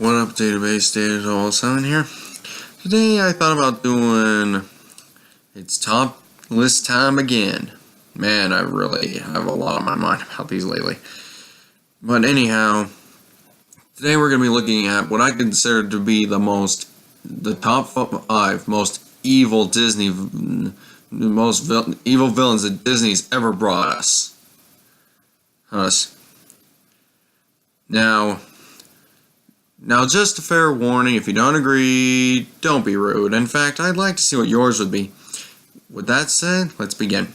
What up, database data 7 here. Today I thought about doing it's top list time again. Man, I really have a lot on my mind about these lately. But anyhow, today we're going to be looking at what I consider to be the top 5 most evil evil villains that Disney's ever brought us. Now, just a fair warning, if you don't agree, don't be rude. In fact, I'd like to see what yours would be. With that said, let's begin.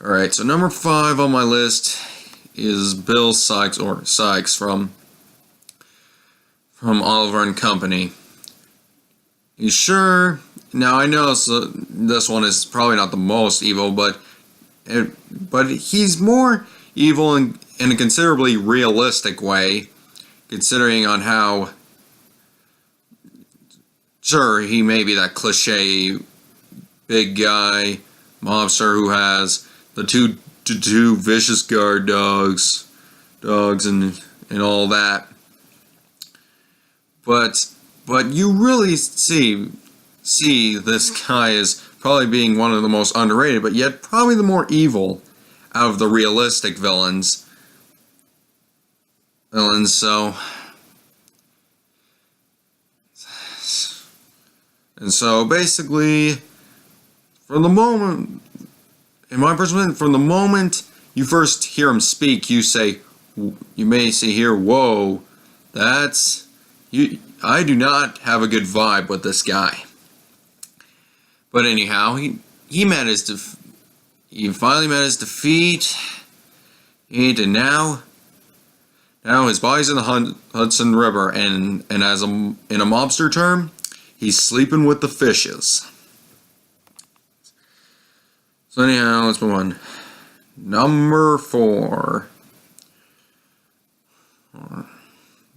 Alright, so number 5 on my list is Bill Sikes, or Sikes, from Oliver and Company. You sure? Now, I know this one is probably not the most evil, but he's more evil in a considerably realistic way, considering on how, sure, he may be that cliche big guy mobster who has the two vicious guard dogs and all that, but you really see this guy as probably being one of the most underrated, but yet probably the more evil out of the realistic villains. So basically, from the moment, in my perspective, from the moment you first hear him speak, you may hear, whoa, that's, I do not have a good vibe with this guy. But anyhow, he finally met his defeat, and now his body's in the Hudson River, and in a mobster term, he's sleeping with the fishes. So anyhow, let's move on. Number 4.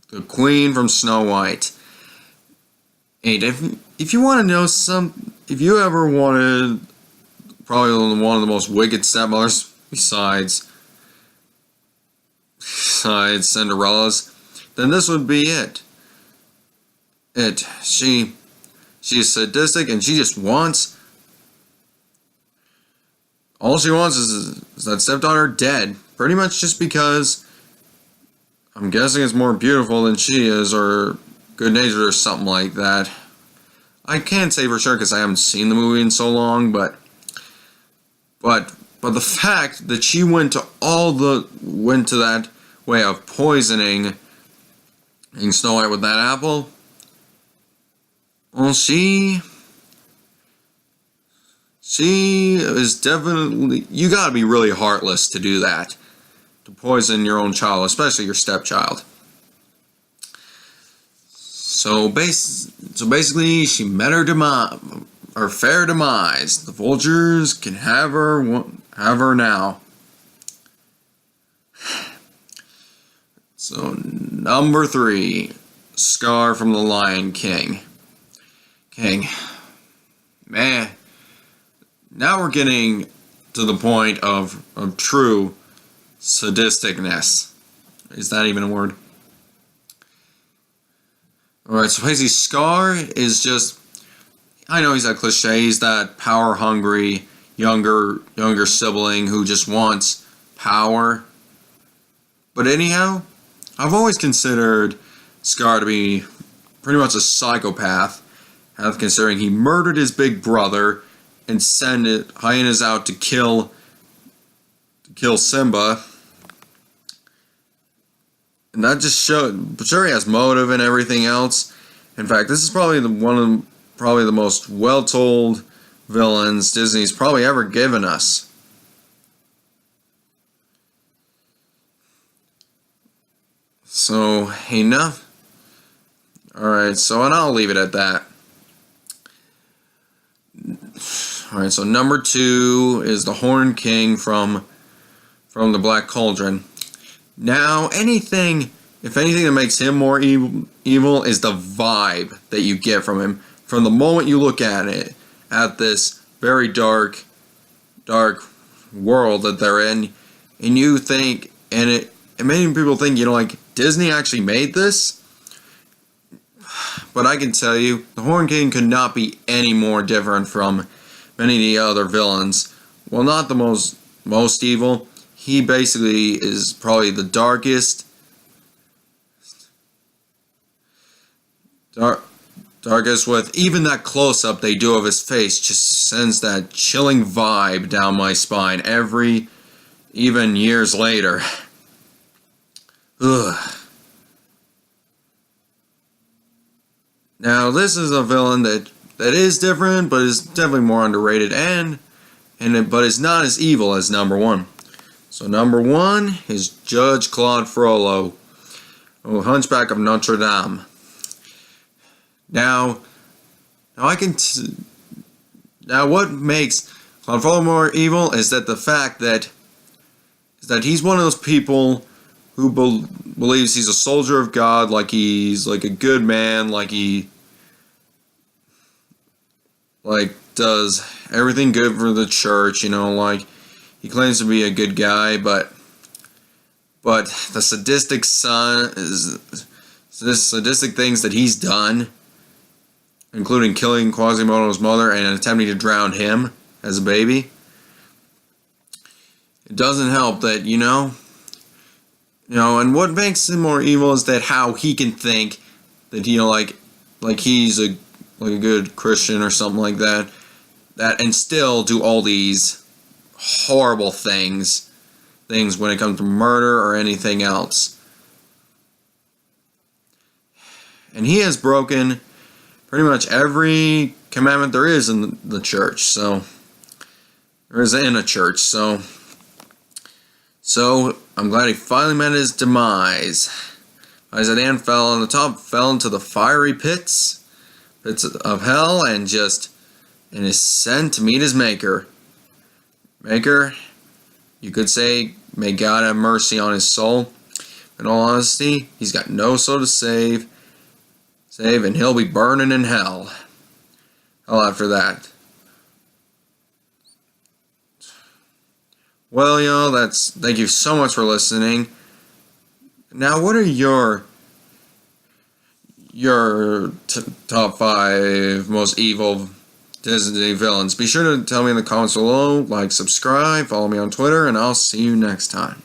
The Queen from Snow White. And if you want to know if you ever wanted probably one of the most wicked stepmothers besides Cinderella's, then this would be it. She's sadistic, and she just wants, all she wants is that stepdaughter dead, pretty much just because I'm guessing it's more beautiful than she is, or good-natured, or something like that. I can't say for sure because I haven't seen the movie in so long, but the fact that she went to that way of poisoning Snow White with that apple, well, she is definitely, you gotta be really heartless to do that, to poison your own child, especially your stepchild. So basically, she met her fair demise. The vultures can have her now. So number 3, Scar from The Lion King. Man, now we're getting to the point of true sadisticness. Is that even a word? Alright, so basically Scar is just, I know he's that cliche, he's that power-hungry younger sibling who just wants power. But anyhow, I've always considered Scar to be pretty much a psychopath, considering he murdered his big brother and sent hyenas out to kill Simba. And that just showed, but sure, he has motive and everything else. In fact, this is probably one of the most well-told villains Disney's probably ever given us. So, enough. Alright, and I'll leave it at that. Alright, so number 2 is the Horned King from the Black Cauldron. Now, if anything that makes him more evil is the vibe that you get from him. From the moment you look at this very dark world that they're in, and you think, and many people think, like, Disney actually made this? But I can tell you, the Horn King could not be any more different from many of the other villains. Well, not the most evil. He basically is probably the darkest, darkest. With even that close-up they do of his face just sends that chilling vibe down my spine even years later. Ugh. Now, this is a villain that is different, but is definitely more underrated, but is not as evil as number one. So number one is Judge Claude Frollo, Hunchback of Notre Dame. Now what makes Claude Frollo more evil is that the fact that he's one of those people who believes he's a soldier of God, like he's like a good man, like he does everything good for the church, like he claims to be a good guy, but the sadistic things that he's done, including killing Quasimodo's mother and attempting to drown him as a baby, it doesn't help that, and what makes him more evil is that how he can think that, like he's a good Christian or something like that, and still do all these horrible things when it comes to murder or anything else. And he has broken pretty much every commandment there is in the church, so I'm glad he finally met his demise. Isaiah fell on the top, fell into the fiery pits of hell, and is sent to meet his Maker. You could say, may God have mercy on his soul. In all honesty, he's got no soul to save, and he'll be burning in hell after that. Well, y'all, thank you so much for listening. Now, what are your top 5 most evil Disney villains? Be sure to tell me in the comments below, subscribe, follow me on Twitter, and I'll see you next time.